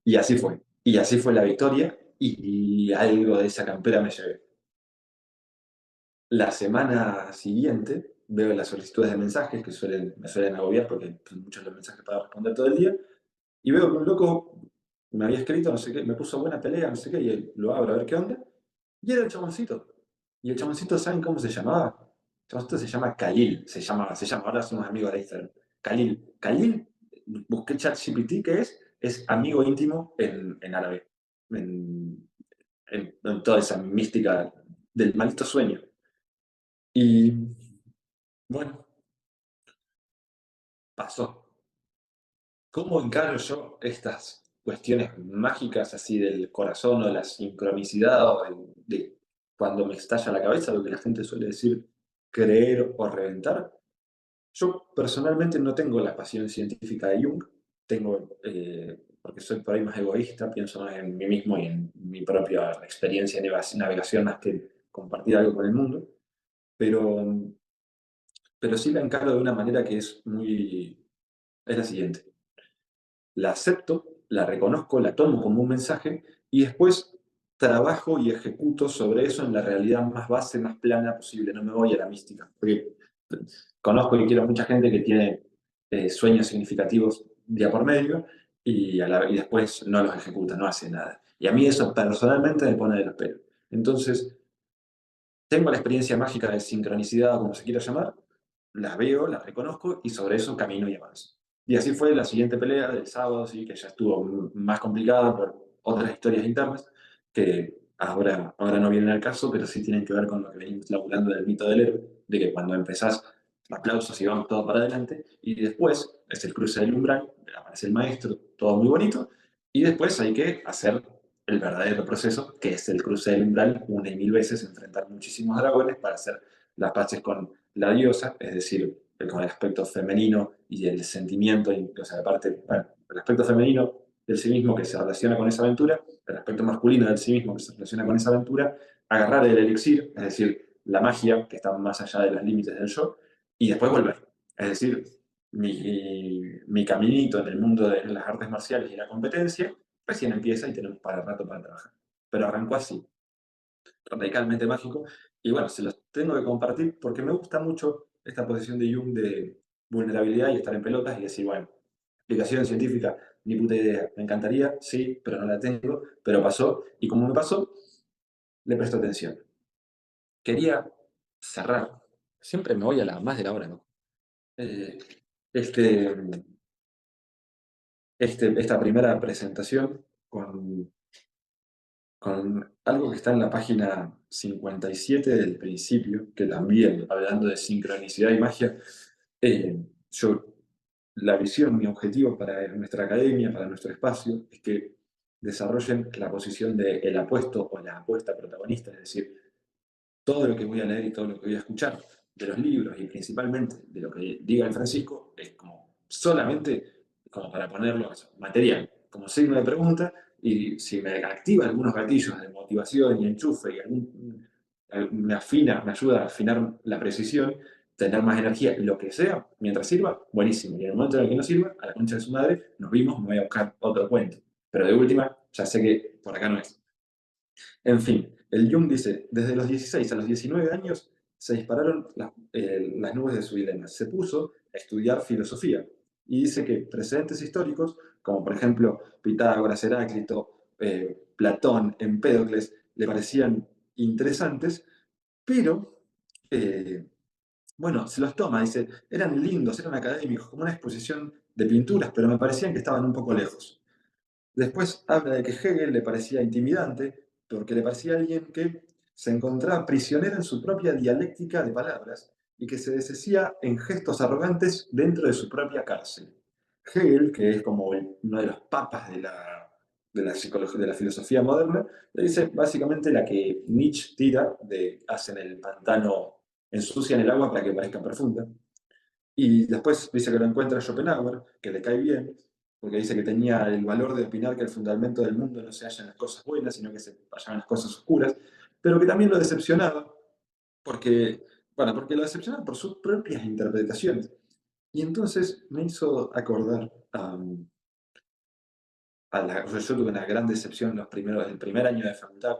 y así fue. Y así fue la victoria. Y algo de esa campera me llevé. La semana siguiente veo las solicitudes de mensajes que me suelen agobiar porque son muchos los mensajes para responder todo el día. Y veo que un loco me había escrito, no sé qué, me puso buena pelea, no sé qué, y lo abro a ver qué onda. Y era el chaboncito. Y el chaboncito, ¿saben cómo se llamaba? El chaboncito se llama Khalil, ahora somos amigos de Instagram. Khalil. Khalil, busqué ChatGPT, que es amigo íntimo en árabe. En, en toda esa mística del maldito sueño. Y bueno, pasó. ¿Cómo encaro yo estas cuestiones mágicas así del corazón o la sincronicidad o de cuando me estalla la cabeza, lo que la gente suele decir creer o reventar? Yo personalmente no tengo la pasión científica de Jung, porque soy por ahí más egoísta, pienso más en mí mismo y en mi propia experiencia de navegación más que compartir algo con el mundo, pero, pero sí la encaro de una manera que es la siguiente. La acepto, la reconozco, la tomo como un mensaje y después trabajo y ejecuto sobre eso en la realidad más base, más plana posible. No me voy a la mística. Porque conozco y quiero mucha gente que tiene sueños significativos día por medio y después no los ejecuta, no hace nada. Y a mí eso personalmente me pone de los pelos. Entonces, tengo la experiencia mágica de sincronicidad, o como se quiera llamar, las veo, las reconozco y sobre eso camino y avanzo. Y así fue la siguiente pelea del sábado, sí, que ya estuvo más complicada por otras historias internas, que ahora no vienen al caso, pero sí tienen que ver con lo que venimos laburando del mito del héroe, de que cuando empezás, aplausos y vamos todo para adelante, y después es el cruce del umbral, aparece el maestro, todo muy bonito, y después hay que hacer el verdadero proceso, que es el cruce del umbral una y mil veces, enfrentar muchísimos dragones para hacer las paces con la diosa, es decir, con el aspecto femenino y el sentimiento, o sea, aparte, bueno, el aspecto femenino del sí mismo que se relaciona con esa aventura, el aspecto masculino del sí mismo que se relaciona con esa aventura, agarrar el elixir, es decir, la magia que está más allá de los límites del yo, y después volver. Es decir, mi caminito en el mundo de las artes marciales y la competencia recién empieza y tenemos para rato para trabajar. Pero arrancó así, radicalmente mágico. Y bueno, se los tengo que compartir porque me gusta mucho esta posición de Jung de vulnerabilidad y estar en pelotas y decir, bueno, explicación científica, ni puta idea. Me encantaría, sí, pero no la tengo, pero pasó. Y como me pasó, le presto atención. Quería cerrar. Siempre me voy a la más de la hora, ¿no? Eh, este, esta primera presentación con algo que está en la página 57 del principio, que también, hablando de sincronicidad y magia, eh, yo, la visión, mi objetivo para nuestra academia, para nuestro espacio, es que desarrollen la posición de el apuesto o la apuesta protagonista, es decir, todo lo que voy a leer y todo lo que voy a escuchar de los libros y principalmente de lo que diga el Francisco es como solamente como para ponerlo eso, material, como signo de pregunta y si me activa algunos gatillos de motivación y enchufe y me ayuda a afinar la precisión, tener más energía, lo que sea, mientras sirva, buenísimo. Y en el momento en el que no sirva, a la concha de su madre, nos vimos, me voy a buscar otro cuento. Pero de última, ya sé que por acá no es. En fin, el Jung dice, desde los 16 a los 19 años se dispararon las nubes de su dilema. Se puso a estudiar filosofía y dice que precedentes históricos, como por ejemplo Pitágoras, Heráclito, Platón, Empédocles, le parecían interesantes, pero, eh, bueno, se los toma, dice, eran lindos, eran académicos, como una exposición de pinturas, pero me parecían que estaban un poco lejos. Después habla de que Hegel le parecía intimidante porque le parecía alguien que se encontraba prisionero en su propia dialéctica de palabras y que se deshacía en gestos arrogantes dentro de su propia cárcel. Hegel, que es como uno de los papas de la psicología, de la filosofía moderna, le dice básicamente la que Nietzsche tira de hacen el pantano, ensucian el agua para que parezca profunda. Y después dice que lo encuentra Schopenhauer, que le cae bien, porque dice que tenía el valor de opinar que el fundamento del mundo no se halla en las cosas buenas, sino que se halla en las cosas oscuras, pero que también lo decepcionaba, porque, bueno, porque lo decepcionaba por sus propias interpretaciones. Y entonces me hizo acordar o sea, yo tuve una gran decepción el primer año de facultad,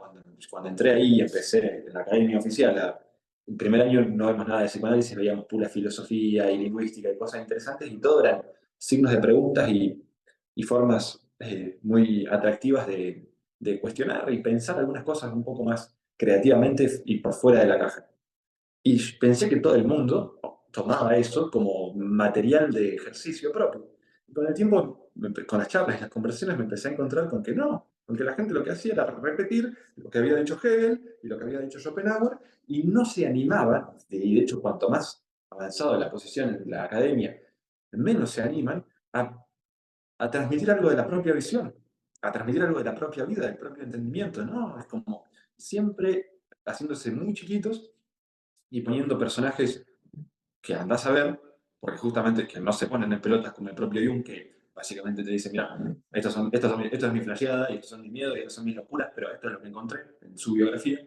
cuando entré ahí y empecé en la academia oficial. El primer año no vemos nada de psicoanálisis, veíamos pura filosofía y lingüística y cosas interesantes, y todo eran signos de preguntas y formas muy atractivas de cuestionar y pensar algunas cosas un poco más creativamente y por fuera de la caja. Y pensé que todo el mundo tomaba eso como material de ejercicio propio. Y con el tiempo, con las charlas y las conversaciones, me empecé a encontrar con que no, con que la gente lo que hacía era repetir lo que había dicho Hegel y lo que había dicho Schopenhauer, y no se animaba, y de hecho, cuanto más avanzado la posición en la academia, menos se animan a transmitir algo de la propia visión, a transmitir algo de la propia vida, del propio entendimiento, ¿no? Es como siempre haciéndose muy chiquitos y poniendo personajes que andás a ver, porque justamente que no se ponen en pelotas como el propio Jung, que básicamente te dice, mira, esto es mi flasheada, y estos son mis miedos, y estas son mis locuras, pero esto es lo que encontré en su biografía,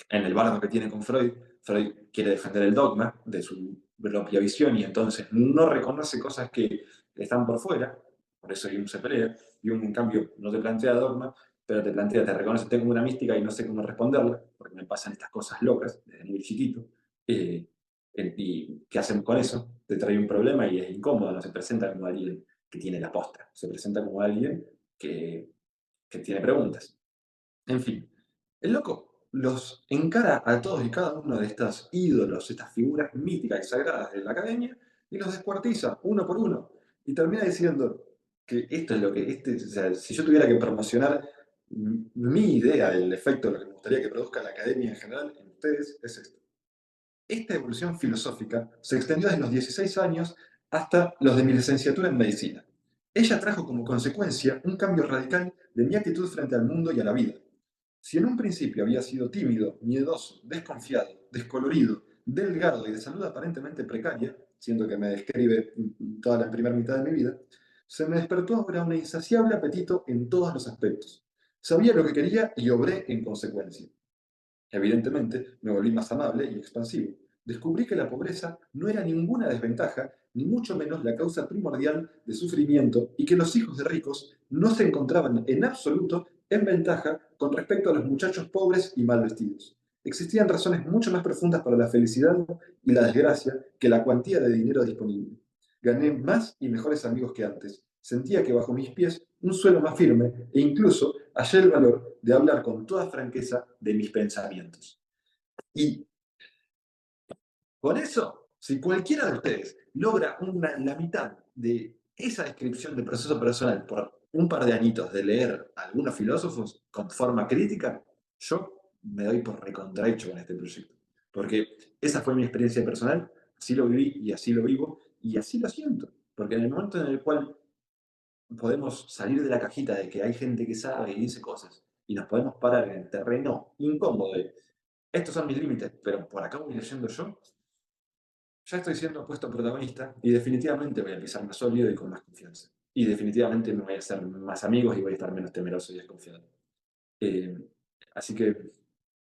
en el bardo que tiene con Freud. Freud quiere defender el dogma de su propia visión y entonces no reconoce cosas que están por fuera, por eso Jung se pelea. Jung, en cambio, no te plantea dogma, pero te plantea, te reconoce, tengo una mística y no sé cómo responderla, porque me pasan estas cosas locas desde muy chiquito. Eh, ¿Y qué hacemos con eso? Te trae un problema y es incómodo, no se presenta como alguien que tiene la posta, se presenta como alguien que, que tiene preguntas. En fin, el loco los encara a todos y cada uno de estos ídolos, estas figuras míticas y sagradas de la academia, y los descuartiza uno por uno. Y termina diciendo que esto es lo que, o sea, si yo tuviera que promocionar mi idea del efecto de lo que me gustaría que produzca la academia en general en ustedes, es esto. Esta evolución filosófica se extendió desde los 16 años hasta los de mi licenciatura en medicina. Ella trajo como consecuencia un cambio radical de mi actitud frente al mundo y a la vida. Si en un principio había sido tímido, miedoso, desconfiado, descolorido, delgado y de salud aparentemente precaria, siento que me describe toda la primera mitad de mi vida, se me despertó ahora un insaciable apetito en todos los aspectos. Sabía lo que quería y obré en consecuencia. Evidentemente, me volví más amable y expansivo. Descubrí que la pobreza no era ninguna desventaja, ni mucho menos la causa primordial de sufrimiento, y que los hijos de ricos no se encontraban en absoluto en ventaja con respecto a los muchachos pobres y mal vestidos. Existían razones mucho más profundas para la felicidad y la desgracia que la cuantía de dinero disponible. Gané más y mejores amigos que antes. Sentía que bajo mis pies un suelo más firme e incluso hallé el valor de hablar con toda franqueza de mis pensamientos. Y con eso, si cualquiera de ustedes logra la mitad de esa descripción de proceso personal por un par de añitos de leer a algunos filósofos con forma crítica, yo me doy por recontrahecho con este proyecto. Porque esa fue mi experiencia personal, así lo viví y así lo vivo y así lo siento. Porque en el momento en el cual podemos salir de la cajita de que hay gente que sabe y dice cosas y nos podemos parar en el terreno incómodo de estos son mis límites, pero por acá voy leyendo yo, ya estoy siendo puesto protagonista y definitivamente voy a empezar más sólido y con más confianza. Y definitivamente me voy a hacer más amigos y voy a estar menos temeroso y desconfiado. Eh, Así que,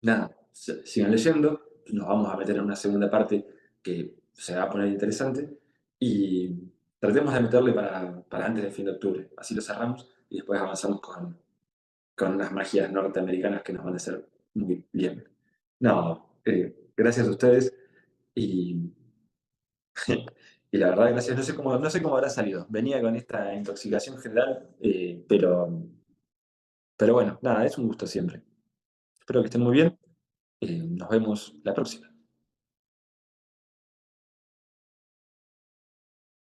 nada, sigan leyendo, nos vamos a meter en una segunda parte que se va a poner interesante y tratemos de meterle para antes del fin de octubre. Así lo cerramos y después avanzamos con unas magias norteamericanas que nos van a hacer muy bien. No, gracias a ustedes y y la verdad, gracias. No sé cómo habrá salido. Venía con esta intoxicación general, pero bueno, nada, es un gusto siempre. Espero que estén muy bien. Nos vemos la próxima.